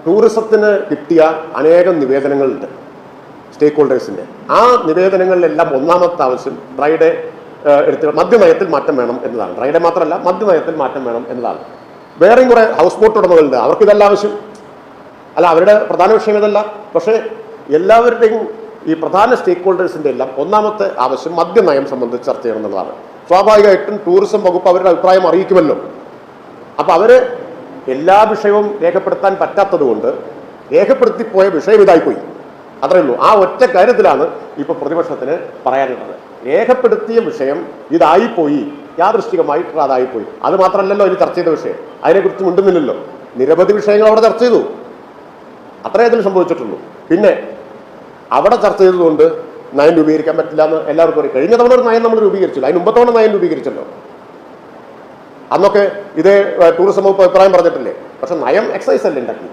ടൂറിസത്തിന് കിട്ടിയ അനേകം നിവേദനങ്ങളുണ്ട് സ്റ്റേക്ക് ഹോൾഡേഴ്സിൻ്റെ. ആ നിവേദനങ്ങളിലെല്ലാം ഒന്നാമത്തെ ആവശ്യം ഡ്രൈഡേ മദ്യനയത്തിൽ മാറ്റം വേണം എന്നതാണ്. ഡ്രൈഡേ മാത്രമല്ല, മദ്യനയത്തിൽ മാറ്റം വേണം എന്നതാണ്. വേറെയും കുറെ ഹൗസ് ബോട്ട് ഉടമകളുണ്ട്, അവർക്ക് ഇതല്ല ആവശ്യം. അല്ല, അവരുടെ പ്രധാന വിഷയം ഇതല്ല. പക്ഷേ എല്ലാവരുടെയും ഈ പ്രധാന സ്റ്റേക്ക് ഹോൾഡേഴ്സിൻ്റെ എല്ലാം ഒന്നാമത്തെ ആവശ്യം മദ്യനയം സംബന്ധിച്ച് ചർച്ച ചെയ്യണം എന്നുള്ളതാണ്. സ്വാഭാവികമായിട്ടും ടൂറിസം വകുപ്പ് അവരുടെ അഭിപ്രായം അറിയിക്കുമല്ലോ. അപ്പോൾ അവർ എല്ലാ വിഷയവും രേഖപ്പെടുത്താൻ പറ്റാത്തത് കൊണ്ട് രേഖപ്പെടുത്തിപ്പോയ വിഷയം ഇതായിപ്പോയി, അത്രേ ഉള്ളൂ. ആ ഒറ്റ കാര്യത്തിലാണ് ഇപ്പോൾ പ്രതിപക്ഷത്തിന് പറയാനുള്ളത്. രേഖപ്പെടുത്തിയ വിഷയം ഇതായിപ്പോയി, യാദൃശ്ചികമായിട്ട് അതായിപ്പോയി. അത് മാത്രമല്ലല്ലോ ഇനി ചർച്ച ചെയ്ത വിഷയം, അതിനെക്കുറിച്ച് മിണ്ടുന്നില്ലല്ലോ. നിരവധി വിഷയങ്ങൾ അവിടെ ചർച്ച ചെയ്തു, അത്രേ അതിൽ സംഭവിച്ചിട്ടുള്ളൂ. പിന്നെ അവിടെ ചർച്ച ചെയ്തതുകൊണ്ട് നയം രൂപീകരിക്കാൻ പറ്റില്ല എന്ന് എല്ലാവർക്കും അറിയാം. കഴിഞ്ഞ തവണ ഒരു നയം നമ്മൾ രൂപീകരിച്ചില്ല, അതിന് മുമ്പത്തെ തവണ നയം രൂപീകരിച്ചല്ലോ. അന്നൊക്കെ ഇതേ ടൂറിസം വകുപ്പ് അഭിപ്രായം പറഞ്ഞിട്ടില്ലേ? പക്ഷെ നയം എക്സൈസ് അല്ലേ ഉണ്ടാക്കി.